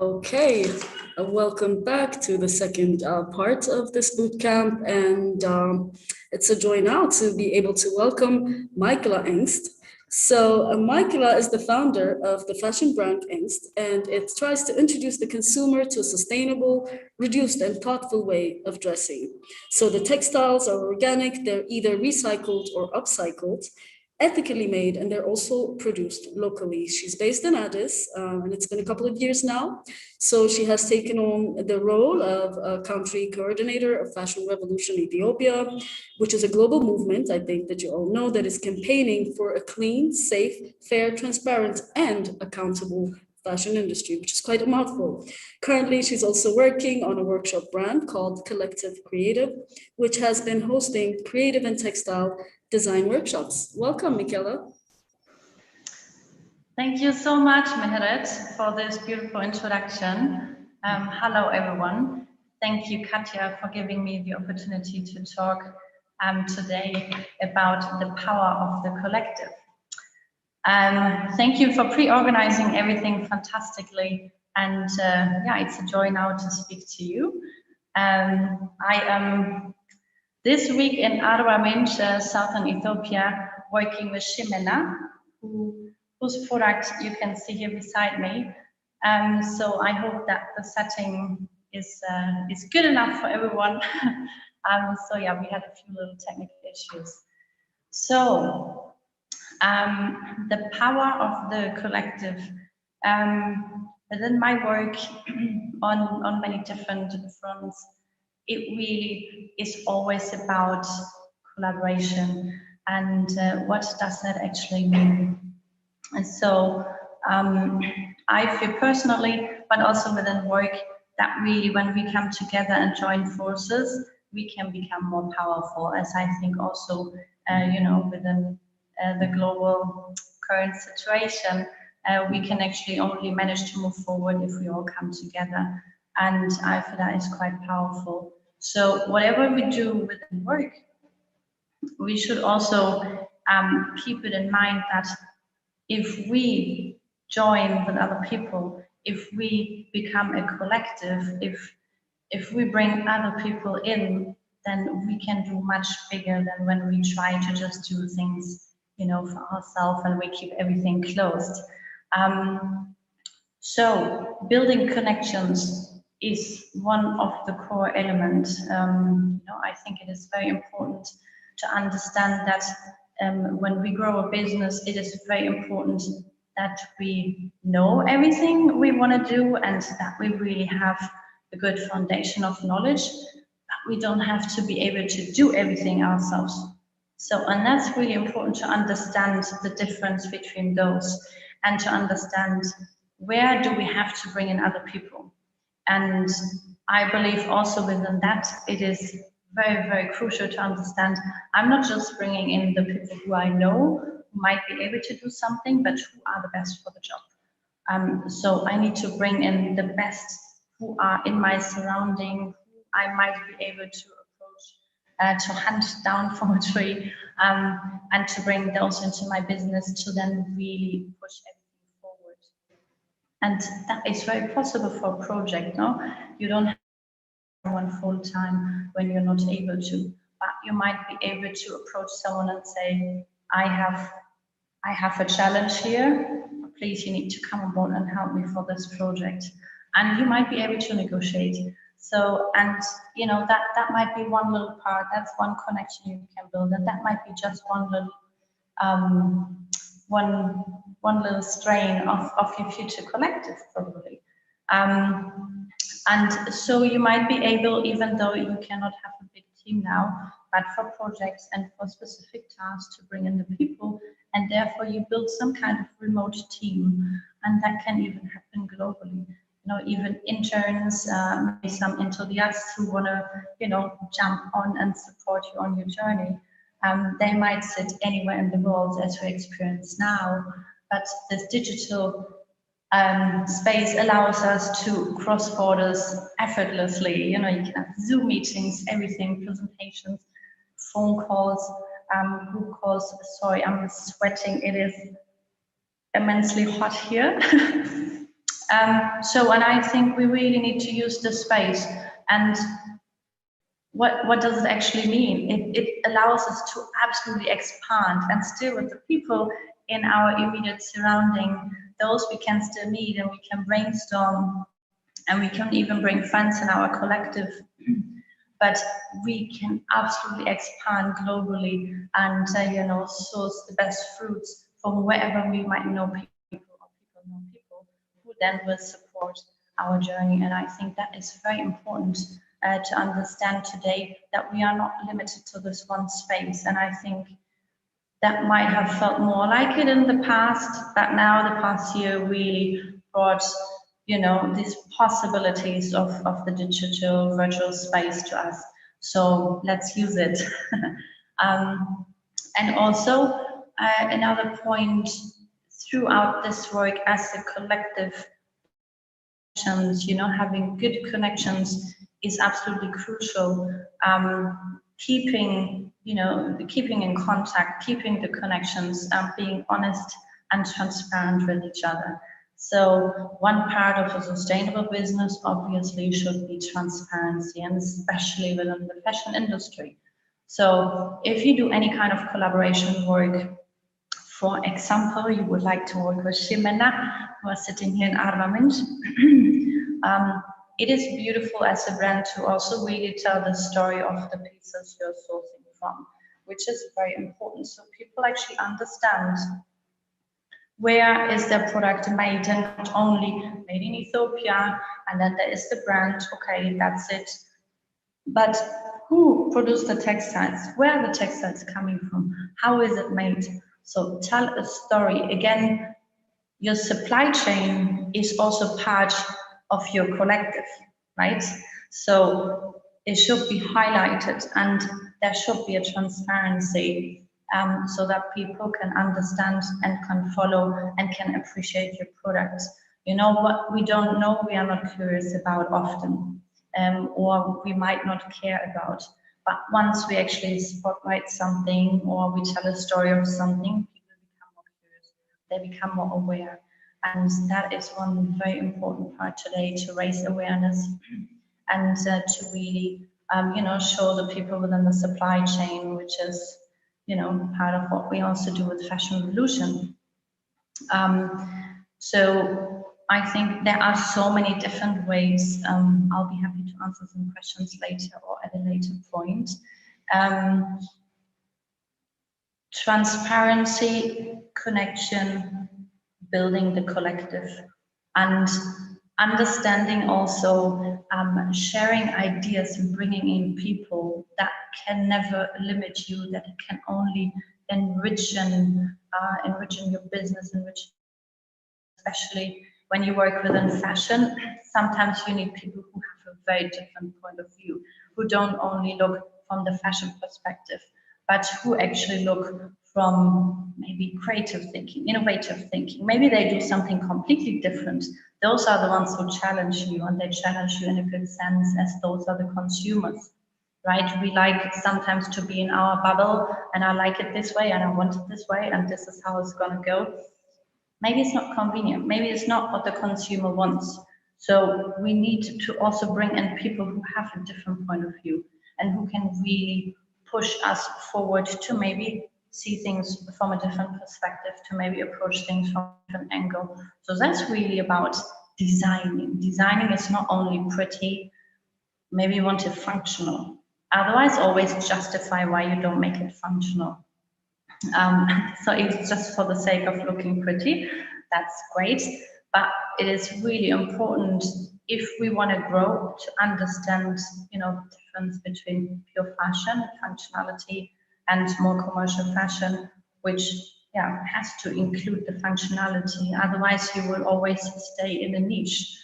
Okay, welcome back to the second part of this bootcamp, and it's a joy now to be able to welcome Michaela Engst. So Michaela is the founder of the fashion brand Engst, and it tries to introduce the consumer to a sustainable, reduced, and thoughtful way of dressing. So the textiles are organic, they're either recycled or upcycled, ethically made, and they're also produced locally. She's based in Addis, and it's been a couple of years now. So she has taken on the role of a country coordinator of Fashion Revolution Ethiopia, which is a global movement, I think that you all know, that is campaigning for a clean, safe, fair, transparent, and accountable fashion industry, which is quite a mouthful. Currently, she's also working on a workshop brand called Collective Creative, which has been hosting creative and textile design workshops. Welcome, Michaela. Thank you so much, Meheret, for this beautiful introduction. Hello, everyone. Thank you, Katja, for giving me the opportunity to talk today about the power of the collective. Thank you for pre-organizing everything fantastically. And yeah, it's a joy now to speak to you. I am this week in Arua Minch, southern Ethiopia, working with Shimena, whose product you can see here beside me. So I hope that the setting is good enough for everyone. So yeah, we had a few little technical issues. So the power of the collective. Within my work on many different fronts, it really is always about collaboration and what does that actually mean. And so I feel personally, but also within work, that really when we come together and join forces, we can become more powerful, as I think also, you know, within the global current situation, we can actually only manage to move forward if we all come together. And I feel that is quite powerful. So whatever we do within work, we should also keep it in mind that if we join with other people, if we become a collective, if we bring other people in, then we can do much bigger than when we try to just do things, you know, for ourselves and we keep everything closed. So building connections is one of the core elements. You know, I think it is very important to understand that when we grow a business, it is very important that we know everything we want to do and that we really have a good foundation of knowledge, but we don't have to be able to do everything ourselves. So, and that's really important to understand the difference between those and to understand where do we have to bring in other people. And I believe also within that, it is very, very crucial to understand I'm not just bringing in the people who I know who might be able to do something, but who are the best for the job. So I need to bring in the best who are in my surrounding, who I might be able to approach, to hunt down from a tree, and to bring those into my business to then really push everything forward. And that is very possible for a project, no? You don't have someone full time when you're not able to, but you might be able to approach someone and say, I have a challenge here, please you need to come on board and help me for this project. And you might be able to negotiate. So, and you know, that might be one little part, that's one connection you can build, and that might be just one little one little strain of your future collective, probably. And so you might be able, even though you cannot have a big team now, but for projects and for specific tasks to bring in the people, and therefore you build some kind of remote team, and that can even happen globally. You know, even interns, maybe some enthusiasts who want to, you know, jump on and support you on your journey. They might sit anywhere in the world as we experience now, but this digital space allows us to cross borders effortlessly. You know, you can have Zoom meetings, everything, presentations, phone calls, group calls. Sorry, I'm sweating. It is immensely hot here. And I think we really need to use the space. And what does it actually mean? It allows us to absolutely expand and still with the people in our immediate surrounding, those we can still meet and we can brainstorm and we can even bring friends in our collective. But we can absolutely expand globally and source the best fruits from wherever we might know people or people know people who then will support our journey. And I think that is very important to understand today, that we are not limited to this one space. And I think that might have felt more like it in the past, but now the past year really brought these possibilities of the digital virtual space to us. So let's use it. And also another point throughout this work as a collective, having good connections is absolutely crucial. Keeping in contact, keeping the connections, being honest and transparent with each other. So one part of a sustainable business obviously should be transparency, and especially within the fashion industry. So if you do any kind of collaboration work, for example, you would like to work with Ximena, who are sitting here in Armament. It is beautiful as a brand to also really tell the story of the pieces you're sourcing from, which is very important. So people actually understand where is their product made, and not only made in Ethiopia, and then there is the brand, okay, that's it. But who produced the textiles? Where are the textiles coming from? How is it made? So tell a story. Again, your supply chain is also part of your collective, right? So it should be highlighted, and there should be a transparency so that people can understand and can follow and can appreciate your products. What we don't know, we are not curious about often, or we might not care about. But once we actually spotlight something or we tell a story of something, people become more curious, they become more aware. And that is one very important part today, to raise awareness and to really, show the people within the supply chain, which is, part of what we also do with Fashion Revolution. So I think there are so many different ways. I'll be happy to answer some questions later or at a later point. Transparency, connection, building the collective, and understanding also sharing ideas and bringing in people that can never limit you, that can only enrichen your business, especially when you work within fashion. Sometimes you need people who have a very different point of view, who don't only look from the fashion perspective, but who actually look from maybe creative thinking, innovative thinking. Maybe they do something completely different. Those are the ones who challenge you, and they challenge you in a good sense, as those are the consumers, right? We like sometimes to be in our bubble, and I like it this way, and I want it this way, and this is how it's going to go. Maybe it's not convenient. Maybe it's not what the consumer wants. So we need to also bring in people who have a different point of view and who can really push us forward to maybe see things from a different perspective, to maybe approach things from a different angle. So that's really about designing. Designing is not only pretty, maybe you want it functional. Otherwise, always justify why you don't make it functional. So it's just for the sake of looking pretty, that's great. But it is really important, if we want to grow, to understand, the difference between pure fashion, functionality, and more commercial fashion, which has to include the functionality. Otherwise, you will always stay in a niche.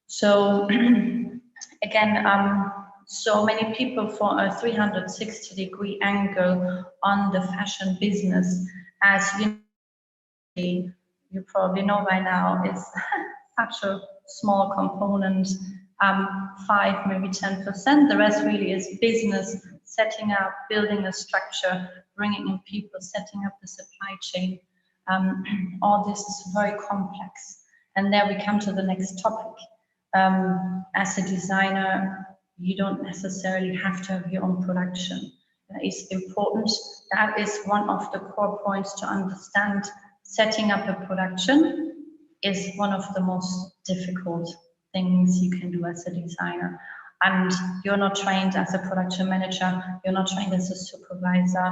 So again, so many people for a 360-degree angle on the fashion business, as you probably know by now, is such a small component, 5, maybe 10%. The rest really is business, setting up, building a structure, bringing in people, setting up the supply chain. All this is very complex. And there we come to the next topic. As a designer, you don't necessarily have to have your own production. That is important. That is one of the core points to understand. Setting up a production is one of the most difficult things you can do as a designer. And you're not trained as a production manager, you're not trained as a supervisor.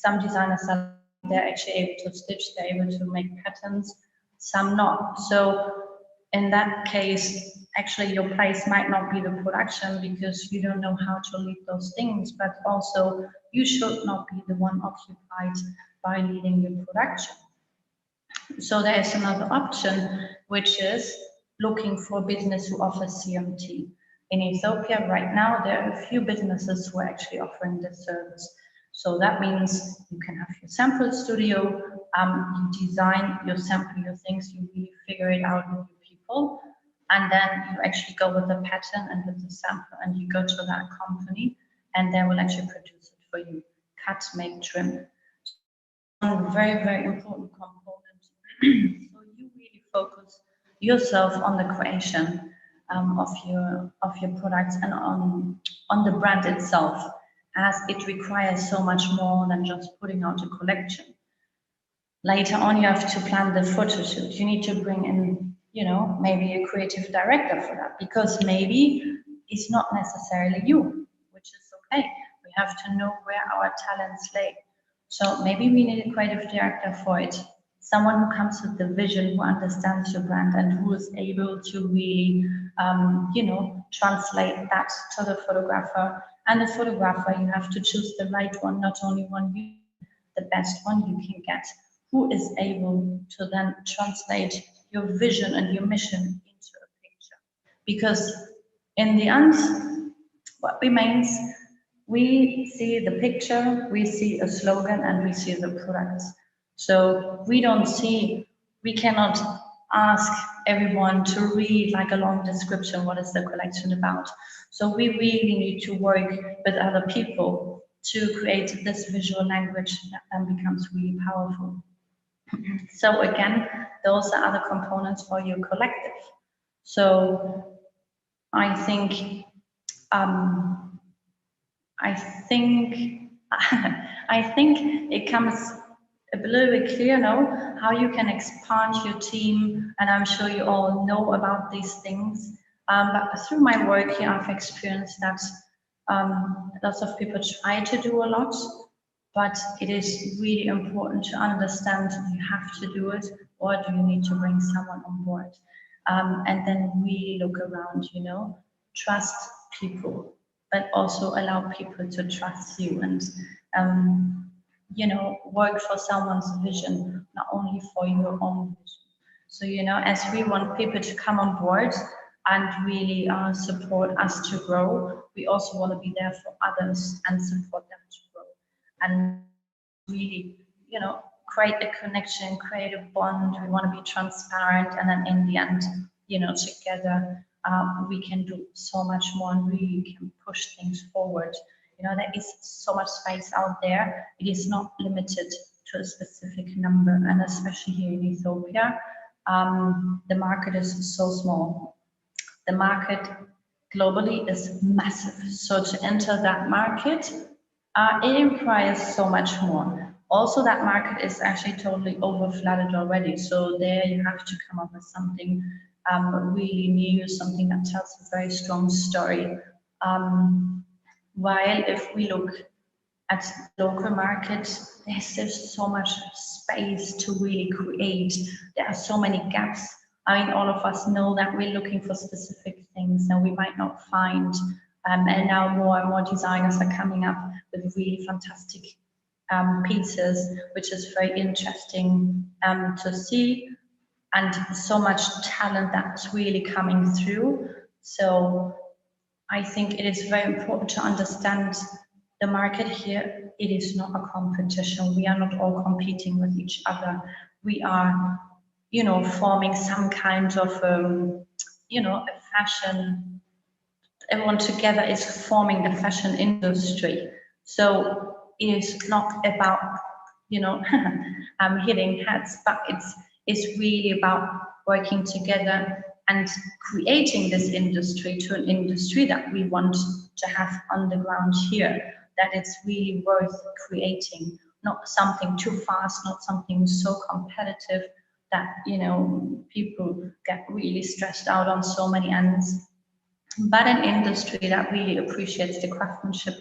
Some designers are they're actually able to stitch, they're able to make patterns, some not. So in that case, actually your place might not be the production because you don't know how to lead those things, but also you should not be the one occupied by leading your production. So there is another option, which is looking for business who offers CMT. In Ethiopia right now, there are a few businesses who are actually offering this service. So that means you can have your sample studio, you design, you sample your things, you really figure it out with your people, and then you actually go with the pattern and with the sample, and you go to that company, and they will actually produce it for you. Cut, make, trim. One very, very important component. So you really focus yourself on the creation of your products and on the brand itself, as it requires so much more than just putting out a collection. Later on, you have to plan the photo shoot. You need to bring in, you know, maybe a creative director for that, because maybe it's not necessarily you, which is okay. We have to know where our talents lay. So maybe we need a creative director for it. Someone who comes with the vision, who understands your brand, and who is able to really, you know, translate that to the photographer. And the photographer, you have to choose the right one, not only one you, the best one you can get, who is able to then translate your vision and your mission into a picture. Because in the end, what remains, we see the picture, we see a slogan, and we see the products. So we don't see, we cannot ask everyone to read like a long description, what is the collection about. So we really need to work with other people to create this visual language that then becomes really powerful. So again, those are other components for your collective. So I think, I think, I think it comes a little bit clear now how you can expand your team, and I'm sure you all know about these things. But through my work here, I've experienced that lots of people try to do a lot, but it is really important to understand you have to do it, or do you need to bring someone on board? And then really look around, you know, trust people, but also allow people to trust you, and you know, work for someone's vision, not only for your own vision. So, you know, as we want people to come on board and really support us to grow, we also want to be there for others and support them to grow. And really, you know, create a connection, create a bond. We want to be transparent, and then in the end, you know, together we can do so much more and really can push things forward. You know, there is so much space out there. It is not limited to a specific number, and especially here in Ethiopia, the market is so small. The market globally is massive. So to enter that market, it requires so much more. Also, that market is actually totally overflooded already. So there you have to come up with something really new, something that tells a very strong story. While if we look at the local market, there's just so much space to really create. There are so many gaps. I mean, all of us know that we're looking for specific things and we might not find. And now more and more designers are coming up with really fantastic pieces, which is very interesting to see, and so much talent that's really coming through. So I think it is very important to understand the market here. It is not a competition. We are not all competing with each other. We are, you know, forming some kind of, you know, a fashion. Everyone together is forming the fashion industry. So it is not about, you know, hitting heads, but is really about working together and creating this industry to an industry that we want to have on the ground here, that it's really worth creating, not something too fast, not something so competitive that, people get really stressed out on so many ends, but an industry that really appreciates the craftsmanship,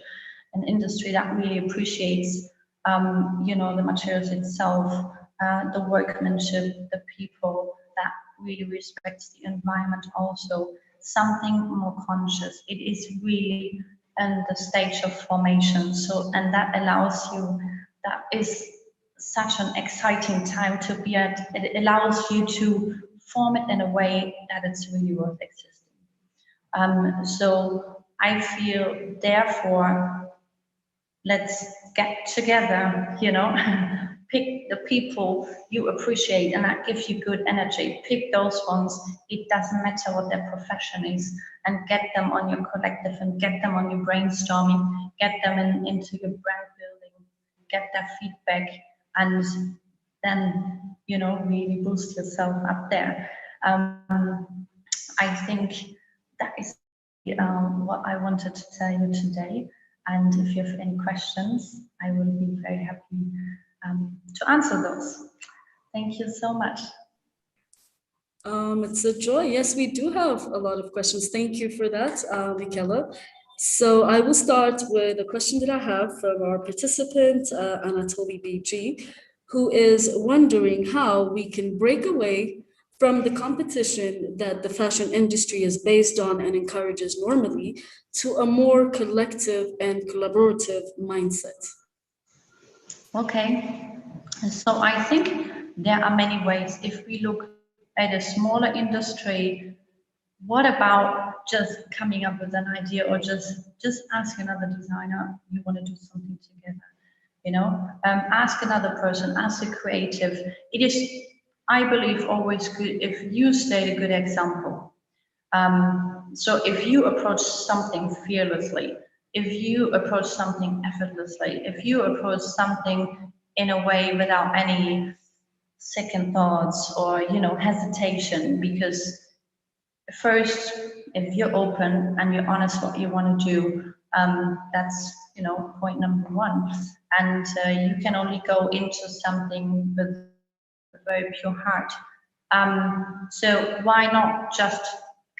an industry that really appreciates, the materials itself, the workmanship, the people, that really respects the environment also, something more conscious. It is really in the stage of formation. So, and that allows you, that is such an exciting time to be at. It allows you to form it in a way that it's really worth existing. So I feel, therefore, let's get together, pick the people you appreciate and that gives you good energy. Pick those ones, it doesn't matter what their profession is, and get them on your collective and get them on your brainstorming, get them into your brand building, get their feedback, and then, really boost yourself up there. I think that is what I wanted to tell you today. And if you have any questions, I will be very happy to answer those. Thank you so much. It's a joy. Yes, we do have a lot of questions. Thank you for that, Michaela. So I will start with a question that I have from our participant, Anatoly BG, who is wondering how we can break away from the competition that the fashion industry is based on and encourages normally to a more collective and collaborative mindset. Okay, so I think there are many ways. If we look at a smaller industry, what about just coming up with an idea, or just ask another designer, you want to do something together, ask another person, ask a creative. It is, I believe, always good if you state a good example. So if you approach something fearlessly, if you approach something effortlessly, if you approach something in a way without any second thoughts or, hesitation, because first, if you're open and you're honest what you want to do, that's, point number one. And you can only go into something with a very pure heart. So why not just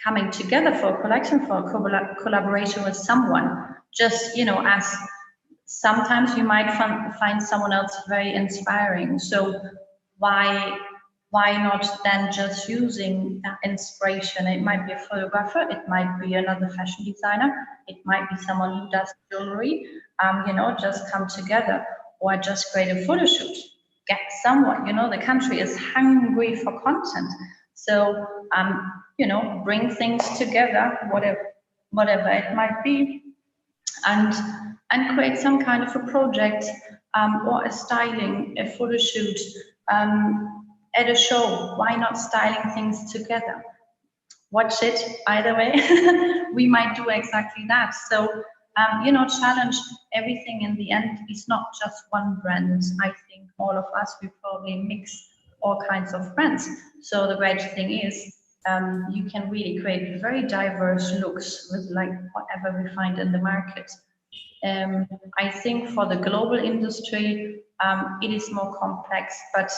coming together for a collection, for a collaboration with someone? Just, as sometimes you might find someone else very inspiring. So why not then just using that inspiration? It might be a photographer, it might be another fashion designer, it might be someone who does jewelry, just come together, or just create a photo shoot. Get someone, the country is hungry for content. So, bring things together, whatever it might be, and create some kind of a project, or a styling, a photo shoot, at a show. Why not styling things together? Watch it either way. We might do exactly that. So, challenge everything. In the end, it's not just one brand. I think all of us, we probably mix all kinds of brands. So the great thing is, you can really create very diverse looks with like whatever we find in the market. I think for the global industry, it is more complex, but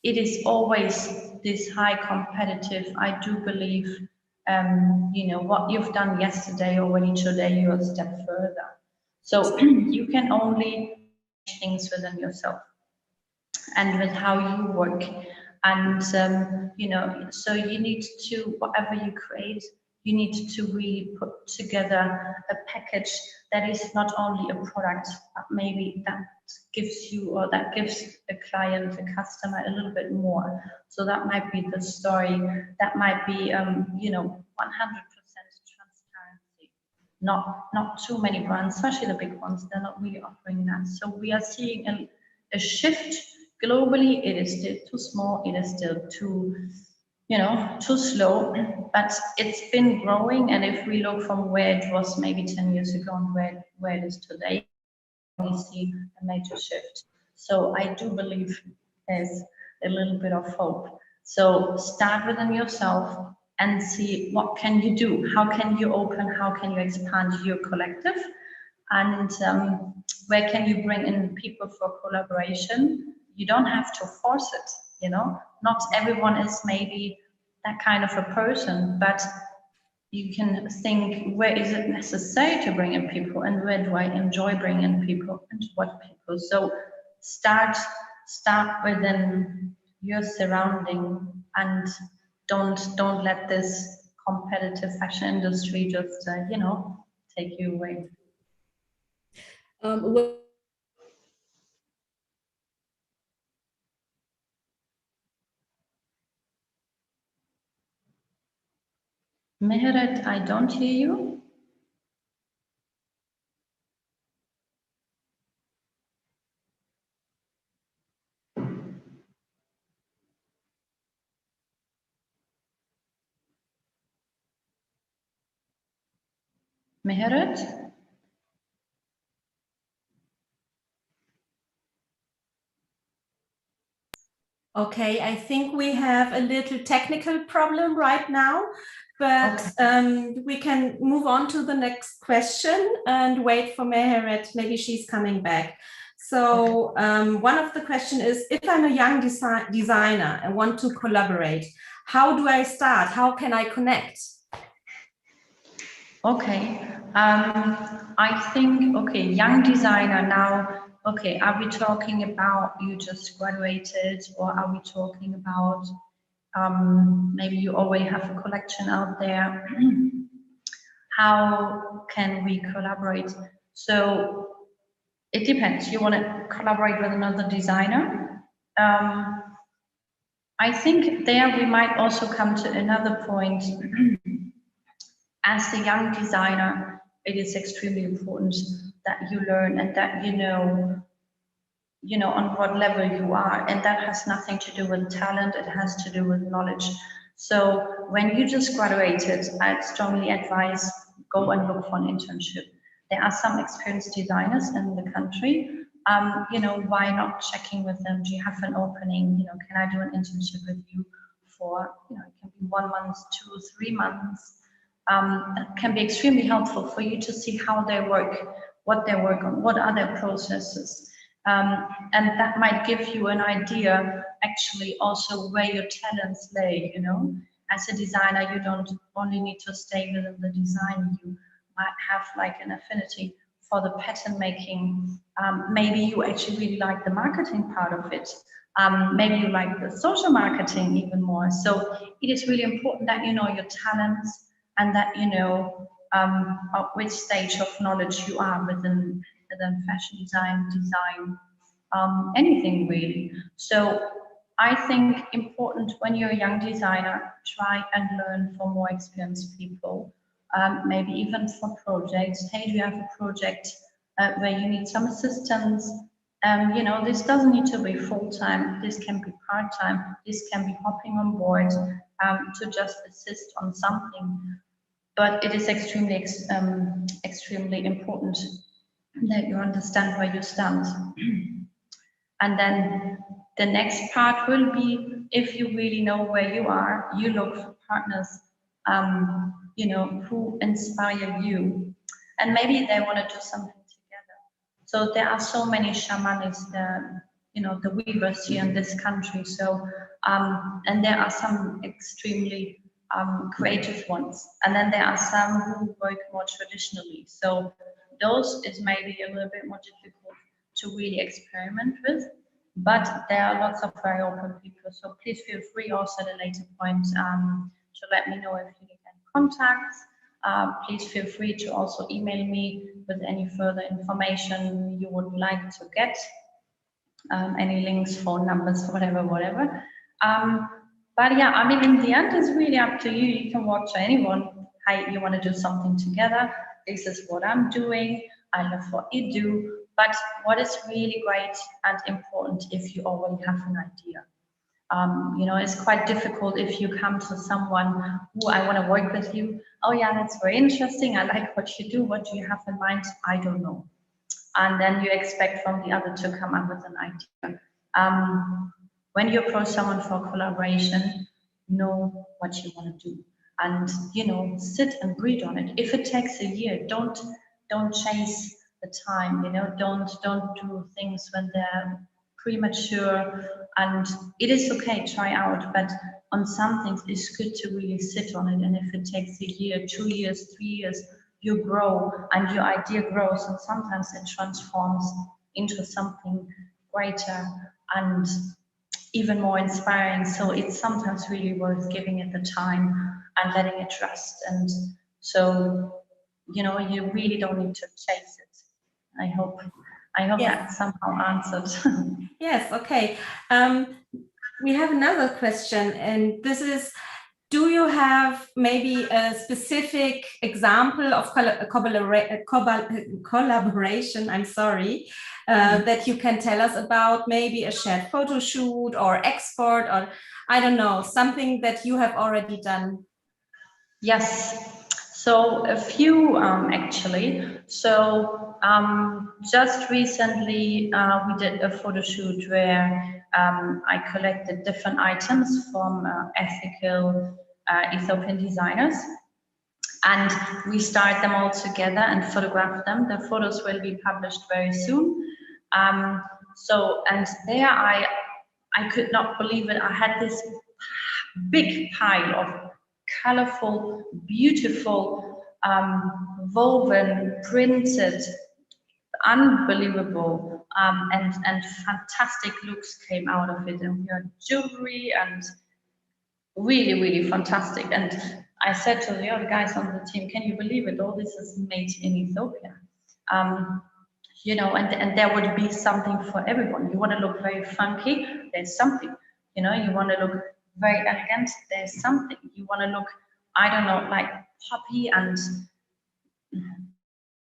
it is always this high competitive. I do believe, what you've done yesterday already today, you're a step further. So you can only change things within yourself and with how you work. And, so you need to, whatever you create, you need to really put together a package that is not only a product, but maybe that gives you, or that gives a client, a customer, a little bit more. So that might be the story, that might be, 100% transparency. Not too many brands, especially the big ones, they're not really offering that. So we are seeing a shift globally. It is still too small, it is still too slow, but it's been growing. And if we look from where it was maybe 10 years ago and where it is today, we see a major shift. So I do believe there's a little bit of hope. So start within yourself and see what can you do, how can you open, how can you expand your collective, and where can you bring in people for collaboration. You don't have to force it, you know, not everyone is maybe that kind of a person, but you can think, where is it necessary to bring in people, and where do I enjoy bringing in people, and what people. So start within your surrounding, and don't let this competitive fashion industry just you know, take you away. Well, Mehret, I don't hear you. Mehret? Okay, I think we have a little technical problem right now, but we can move on to the next question and wait for Meheret. Maybe she's coming back. So one of the questions is, if I'm a young designer and want to collaborate, how do I start? How can I connect? Okay, I think, okay, young designer now, okay, are we talking about you just graduated, or are we talking about maybe you already have a collection out there? How can we collaborate? So it depends. You want to collaborate with another designer? I think there we might also come to another point. As a young designer, it is extremely important that you learn and that you know on what level you are, and that has nothing to do with talent. It has to do with knowledge. So when you just graduated, I'd strongly advise go and look for an internship. There are some experienced designers in the country. You know, why not checking with them? Do you have an opening? You know, can I do an internship with you for, you know, it can be 1 month, 2, 3 months. That can be extremely helpful for you to see how they work, what they work on, what are their processes. And that might give you an idea actually also where your talents lay, you know. As a designer, you don't only need to stay within the design, you might have like an affinity for the pattern making. Maybe you actually really like the marketing part of it. Maybe you like the social marketing even more. So it is really important that you know your talents and that you know at which stage of knowledge you are within fashion design, anything really. So I think important when you're a young designer, try and learn from more experienced people, maybe even for projects. Hey, do you have a project where you need some assistance? You know, this doesn't need to be full-time. This can be part-time. This can be hopping on board to just assist on something. But it is extremely important that you understand where you stand. And then the next part will be, if you really know where you are, you look for partners, you know, who inspire you. And maybe they want to do something together. So there are so many shamanists, you know, the weavers here in this country. So, and there are some extremely creative ones. And then there are some who work more traditionally. So those is maybe a little bit more difficult to really experiment with, but there are lots of very open people. So please feel free also at a later point to let me know if you need any contacts. Please feel free to also email me with any further information you would like to get, any links, phone numbers, whatever. But yeah, I mean, in the end, it's really up to you. You can watch anyone. Hi, you want to do something together? This is what I'm doing. I love what you do. But what is really great and important if you already have an idea. You know, it's quite difficult if you come to someone who I want to work with you. Oh yeah, that's very interesting. I like what you do. What do you have in mind? I don't know. And then you expect from the other to come up with an idea. when you approach someone for collaboration, know what you want to do, and sit and breathe on it. If it takes a year, don't chase the time. Don't do things when they're premature. And it is okay, try out, but on some things it's good to really sit on it. And if it takes a year, 2 years, 3 years, you grow and your idea grows, and sometimes it transforms into something greater and even more inspiring. So it's sometimes really worth giving it the time and letting it rest. And so, you really don't need to chase it. I hope Yes. that somehow answered. Yes, okay. We have another question, and this is, do you have maybe a specific example of collaboration, I'm sorry, that you can tell us about, maybe a shared photo shoot or export, or I don't know, something that you have already done? Yes. So a few actually. So just recently we did a photo shoot where I collected different items from ethical Ethiopian designers, and we started them all together and photographed them. The photos will be published very soon. And there I could not believe it. I had this big pile of colorful, beautiful, woven, printed, unbelievable, and fantastic looks came out of it. And we had jewelry and really, really fantastic. And I said to the other guys on the team, can you believe it? All this is made in Ethiopia. And there would be something for everyone. You want to look very funky, there's something. You want to look very elegant, there's something. You want to look, I don't know, like poppy and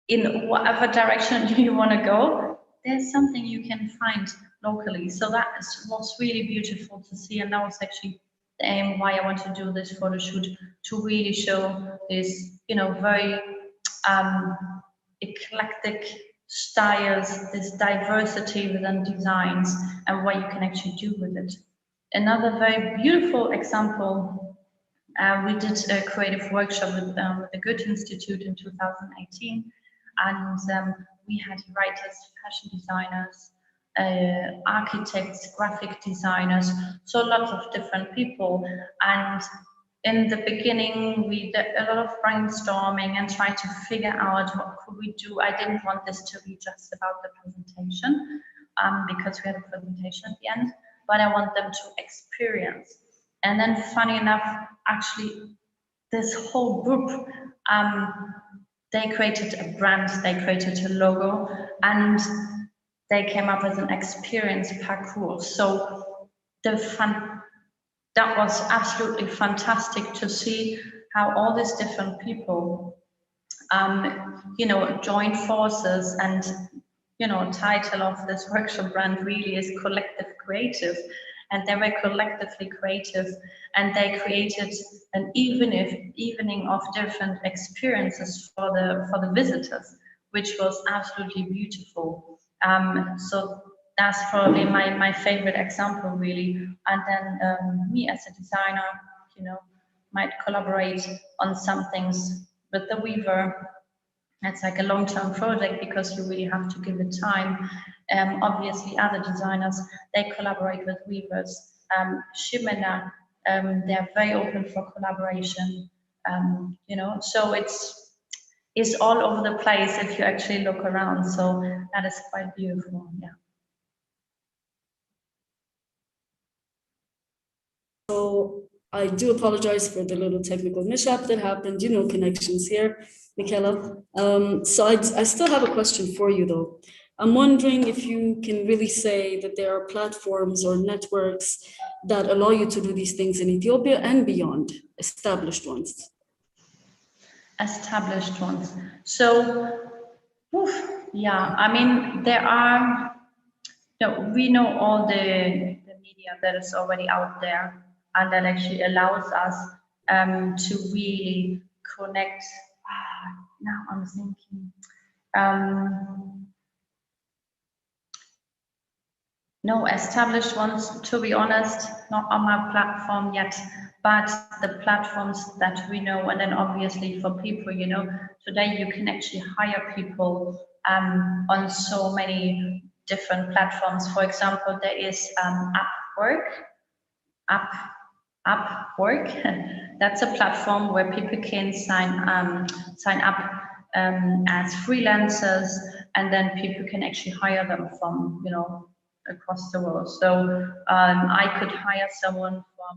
in whatever direction you want to go, there's something you can find locally. So that was really beautiful to see, and that was actually the aim why I want to do this photo shoot, to really show this, very eclectic styles, this diversity within designs, and what you can actually do with it. Another very beautiful example, we did a creative workshop with the Goethe Institute in 2018, and we had writers, fashion designers, architects, graphic designers, so lots of different people. And in the beginning, we did a lot of brainstorming and tried to figure out what could we do. I didn't want this to be just about the presentation, because we had a presentation at the end, but I want them to experience. And then, funny enough, actually, this whole group, they created a brand, they created a logo, and they came up with an experience parcours. So that was absolutely fantastic to see how all these different people, joined forces. And title of this workshop brand really is Collective Creative, and they were collectively creative, and they created an evening of different experiences for the visitors, which was absolutely beautiful. So that's probably my favorite example, really. And then me as a designer, might collaborate on some things with the weaver. It's like a long-term project because you really have to give it time. Obviously, other designers, they collaborate with weavers. Shimena, they're very open for collaboration. So it's all over the place if you actually look around. So that is quite beautiful. Yeah. So I do apologize for the little technical mishap that happened, connections here, Michaela. So I still have a question for you though. I'm wondering if you can really say that there are platforms or networks that allow you to do these things in Ethiopia and beyond, established ones. Established ones. So, yeah, I mean, there are, we know all the media that is already out there, and that actually allows us to really connect. Now I'm thinking. No established ones, to be honest, not on my platform yet, but the platforms that we know, and then obviously for people, you know, today you can actually hire people on so many different platforms. For example, there is Upwork. That's a platform where people can sign up as freelancers, and then people can actually hire them from, you know, across the world. So I could hire someone from,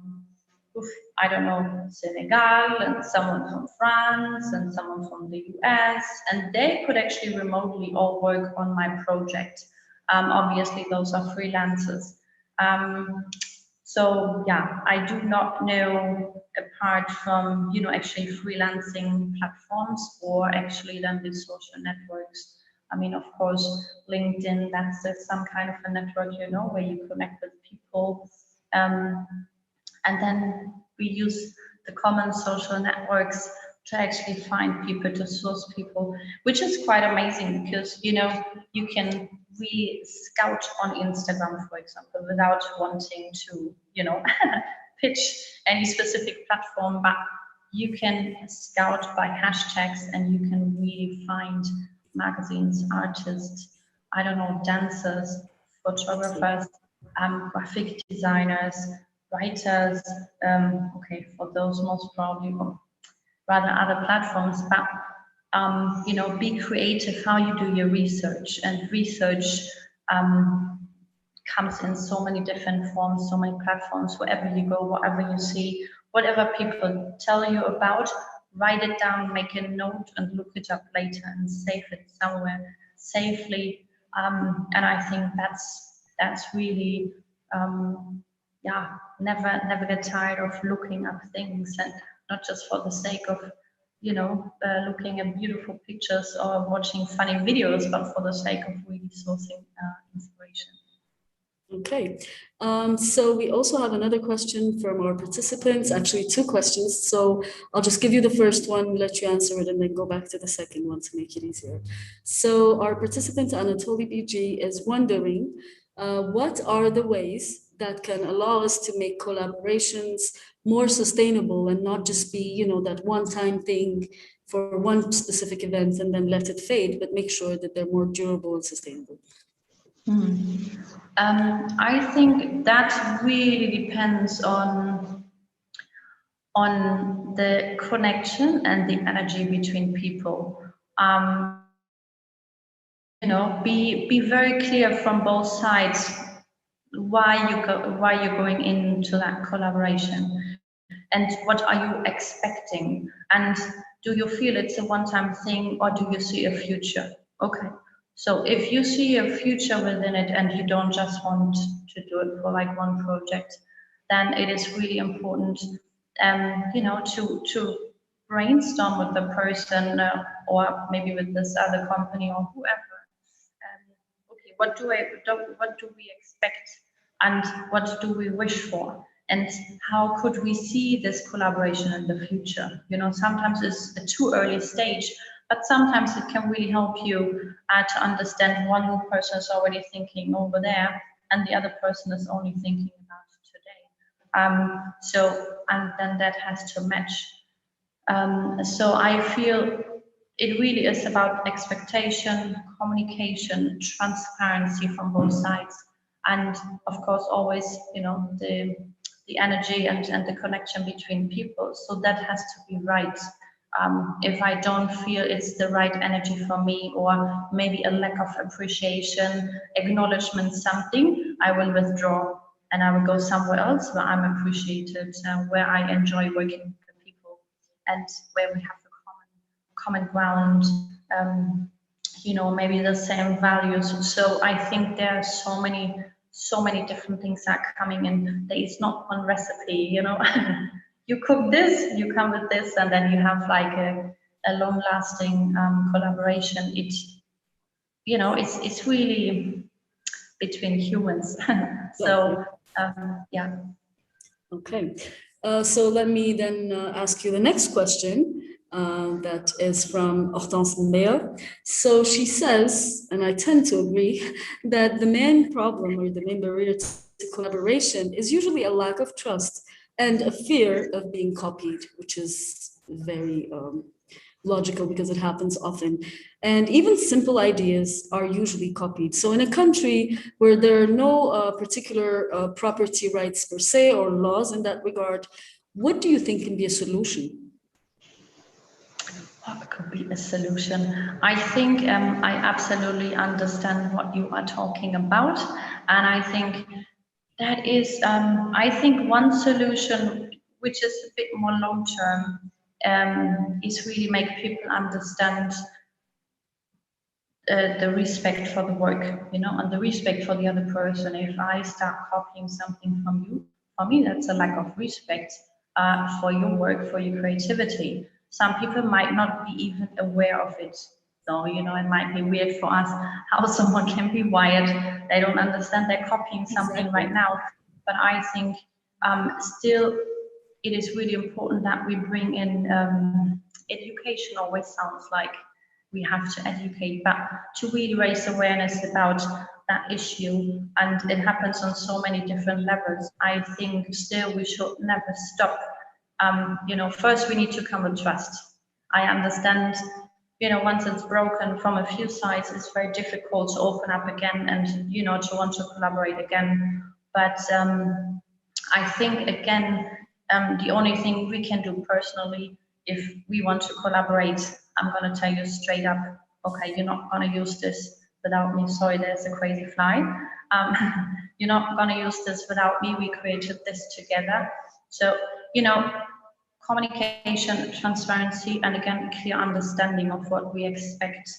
I don't know, Senegal, and someone from France, and someone from the US, and they could actually remotely all work on my project. Obviously, those are freelancers. So yeah, I do not know, apart from, you know, actually freelancing platforms or actually then the social networks. I mean, of course, LinkedIn, that's some kind of a network, you know, where you connect with people. And then we use the common social networks to actually find people, to source people, which is quite amazing because, you know, you can really scout on Instagram, for example, without wanting to, you know, pitch any specific platform, but you can scout by hashtags and you can really find magazines, artists, I don't know, dancers, photographers, graphic designers, writers, okay, for those most probably, or rather other platforms, but you know, be creative how you do your research, and research comes in so many different forms, so many platforms. Wherever you go, whatever you see, whatever people tell you about, write it down, make a note, and look it up later and save it somewhere safely. And I think that's really yeah, never get tired of looking up things, and not just for the sake of, you know, looking at beautiful pictures or watching funny videos, but for the sake of really sourcing inspiration. Okay, so we also have another question from our participants, actually two questions. So I'll just give you the first one, let you answer it, and then go back to the second one to make it easier. So our participant, Anatoly BG, is wondering, what are the ways that can allow us to make collaborations more sustainable and not just be, you know, that one-time thing for one specific event and then let it fade, but make sure that they're more durable and sustainable? I think that really depends on the connection and the energy between people. You know, be very clear from both sides why you're going into that collaboration, and what are you expecting, and do you feel it's a one-time thing, or do you see a future? Okay, so if you see a future within it and you don't just want to do it for like one project, then it is really important, you know, to brainstorm with the person, or maybe with this other company or whoever. Okay, what do we expect, and what do we wish for, and how could we see this collaboration in the future? You know, sometimes it's a too early stage, but sometimes it can really help you to understand one person is already thinking over there, and the other person is only thinking about today. And then that has to match. So I feel it really is about expectation, communication, transparency from both sides, and of course always, you know, the energy and the connection between people. So that has to be right. If I don't feel it's the right energy for me, or maybe a lack of appreciation, acknowledgement, something, I will withdraw and I will go somewhere else where I'm appreciated, where I enjoy working with people, and where we have the common ground, you know, maybe the same values. So I think there are so many different things that are coming in. There is not one recipe, you know. You cook this, you come with this, and then you have like a long-lasting collaboration. You know, it's really between humans. So yeah. Okay, so let me then ask you the next question. that is from Hortense Mbea. So she says, and I tend to agree, that the main problem or the main barrier to collaboration is usually a lack of trust and a fear of being copied, which is very logical because it happens often. And even simple ideas are usually copied. So in a country where there are no particular property rights per se or laws in that regard, what do you think can be a solution? What could be a solution? I think I absolutely understand what you are talking about. And I think that is, I think one solution, which is a bit more long term, is really make people understand the respect for the work, you know, and the respect for the other person. If I start copying something from you, for me, that's a lack of respect for your work, for your creativity. Some people might not be even aware of it. So, you know, it might be weird for us how someone can be wired. They don't understand they're copying something right now. But I think still it is really important that we bring in education always sounds like we have to educate, but to really raise awareness about that issue, and it happens on so many different levels. I think still we should never stop. You know, first we need to come with trust. I understand, you know, once it's broken from a few sides, it's very difficult to open up again and, you know, to want to collaborate again. But I think again, the only thing we can do personally, if we want to collaborate, I'm going to tell you straight up, okay, you're not going to use this without me. Sorry, there's a crazy fly. You're not going to use this without me. We created this together. So, you know, communication, transparency, and again, clear understanding of what we expect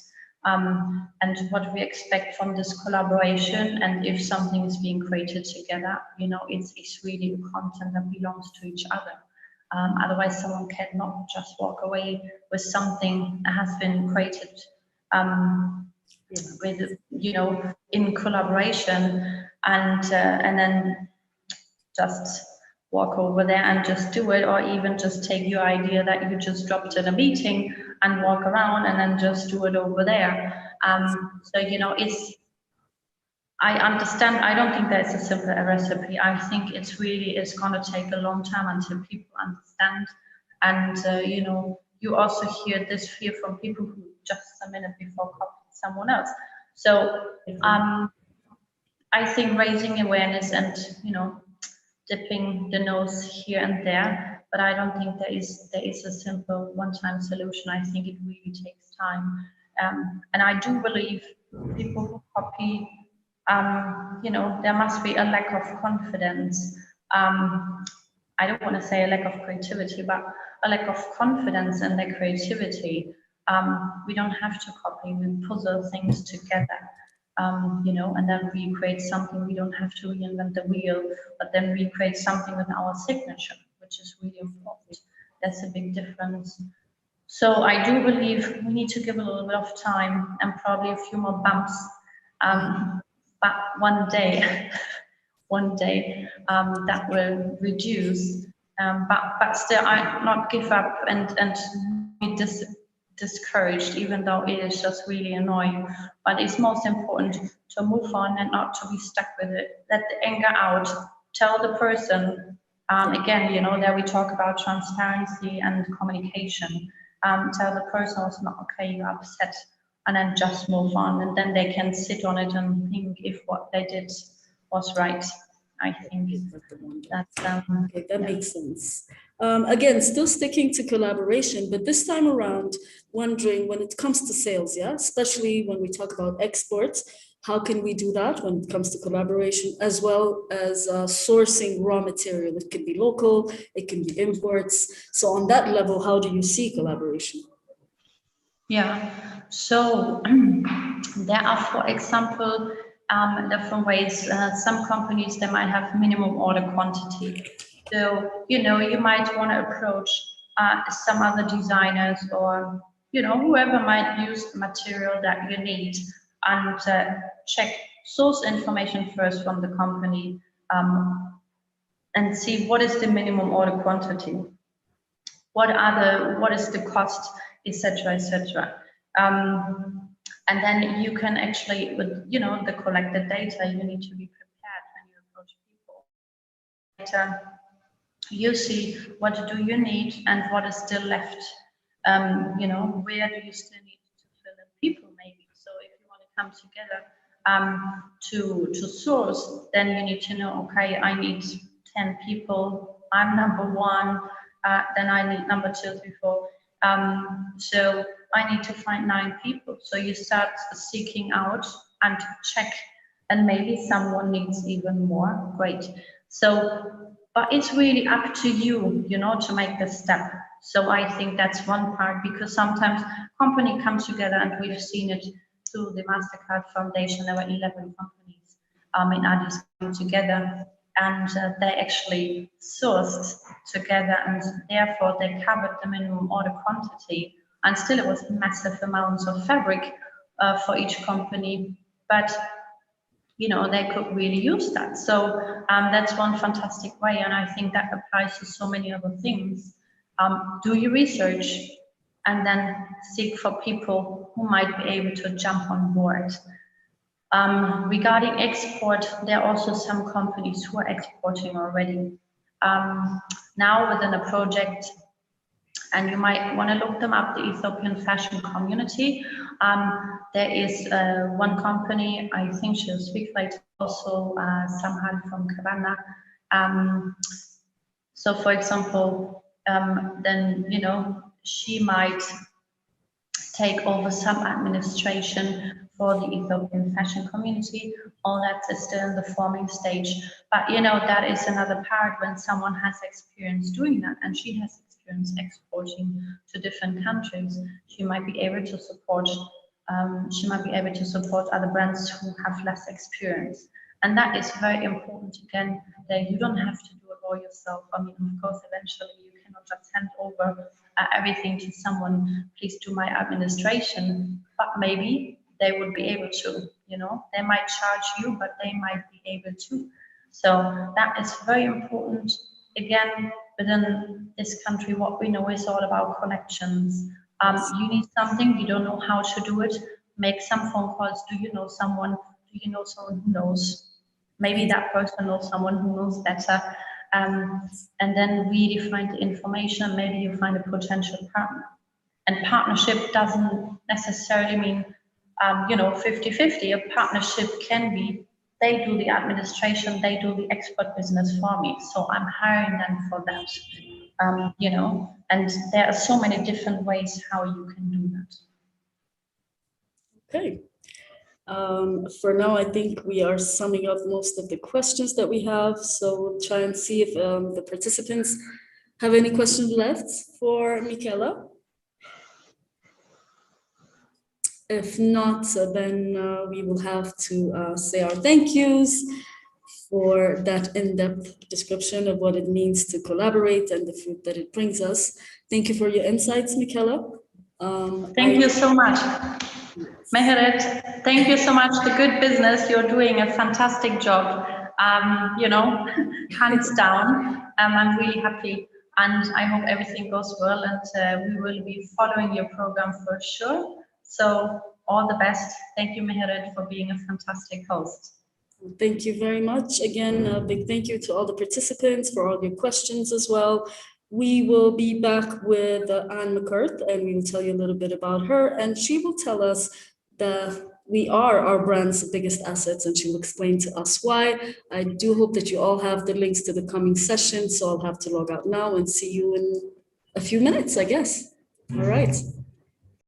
and what we expect from this collaboration. And if something is being created together, you know, it's really content that belongs to each other. Otherwise, someone cannot just walk away with something that has been created with, you know, in collaboration, and then just walk over there and just do it, or even just take your idea that you just dropped in a meeting and walk around and then just do it over there. So, you know, I understand. I don't think there's a simple recipe. I think it's really is going to take a long time until people understand. And you know, you also hear this fear from people who just a minute before copied someone else. So I think raising awareness and, you know, dipping the nose here and there, but I don't think there is a simple one-time solution. I think it really takes time, and I do believe people who copy, you know, there must be a lack of confidence. I don't want to say a lack of creativity, but a lack of confidence in their creativity. We don't have to copy; we puzzle things together. You know, and then we create something. We don't have to reinvent the wheel, but then we create something with our signature, which is really important. That's a big difference. So I do believe we need to give a little bit of time and probably a few more bumps. But one day, one day that will reduce. But still, I not give up and be discouraged, even though it is just really annoying. But it's most important to move on and not to be stuck with it. Let the anger out. Tell the person. Again, you know, there we talk about transparency and communication. Tell the person it's not okay, you're upset, and then just move on. And then they can sit on it and think if what they did was right. I think that's okay, that makes sense. Again, still sticking to collaboration, but this time around, wondering when it comes to sales, yeah, especially when we talk about exports, how can we do that when it comes to collaboration, as well as sourcing raw material? It can be local, it can be imports. So on that level, how do you see collaboration? Yeah, so there are, for example, different ways. Some companies, they might have minimum order quantity. So, you know, you might want to approach some other designers or, you know, whoever might use the material that you need, and check source information first from the company, and see what is the minimum order quantity. what is the cost, etc., etc. And then you can actually, with the collected data, you need to be prepared when you approach people. You see what do you need and what is still left. Where do you still need to fill in people maybe? So if you want to come together to source, then you need to know, okay, I need 10 people. I'm number one. Then I need number 2, 3, 4. So I need to find 9 people. So you start seeking out and check, and maybe someone needs even more. Great. So, but it's really up to you, to make the step. So I think that's one part, because sometimes company comes together, and we've seen it through the MasterCard Foundation. There were 11 companies in Addis coming together, and they actually sourced together, and therefore they covered the minimum order quantity, and still it was massive amounts of fabric for each company, but they could really use that. So that's one fantastic way, and I think that applies to so many other things. Do your research and then seek for people who might be able to jump on board. Regarding export, there are also some companies who are exporting already. Now within a project, and you might want to look them up, the Ethiopian fashion community. There is one company, I think she'll speak later, also someone from Kabana. So for example, then, she might take over some administration for the Ethiopian fashion community. All that is still in the forming stage. But, that is another part when someone has experience doing that, and she has experience exporting to different countries. She might be able to support. Other brands who have less experience, and that is very important. Again, that you don't have to do it all yourself. I mean, of course, eventually you cannot just hand over everything to someone. Please do my administration, but maybe they would be able to. They might charge you, but they might be able to. So that is very important. Again, within this country, what we know is all about connections. You need something, you don't know how to do it, make some phone calls. Do you know someone? Do you know someone who knows? Maybe that person knows someone who knows better. And then really find the information. Maybe you find a potential partner. And partnership doesn't necessarily mean 50-50. A partnership can be, they do the administration, they do the export business for me, so I'm hiring them for that. And there are so many different ways how you can do that. Okay. For now, I think we are summing up most of the questions that we have. So we'll try and see if the participants have any questions left for Michaela. If not, then we will have to say our thank yous for that in-depth description of what it means to collaborate and the fruit that it brings us. Thank you for your insights, Michaela. Thank you so much. Meheret, thank you so much. The good business, you're doing a fantastic job. Hands down. I'm really happy, and I hope everything goes well, and we will be following your program for sure. So all the best. Thank you, Meheret, for being a fantastic host. Thank you very much. Again, a big thank you to all the participants for all your questions as well. We will be back with Anne McCurth, and we will tell you a little bit about her, and she will tell us that we are our brand's biggest assets, and she will explain to us why. I do hope that you all have the links to the coming session, so I'll have to log out now and see you in a few minutes, I guess. All right.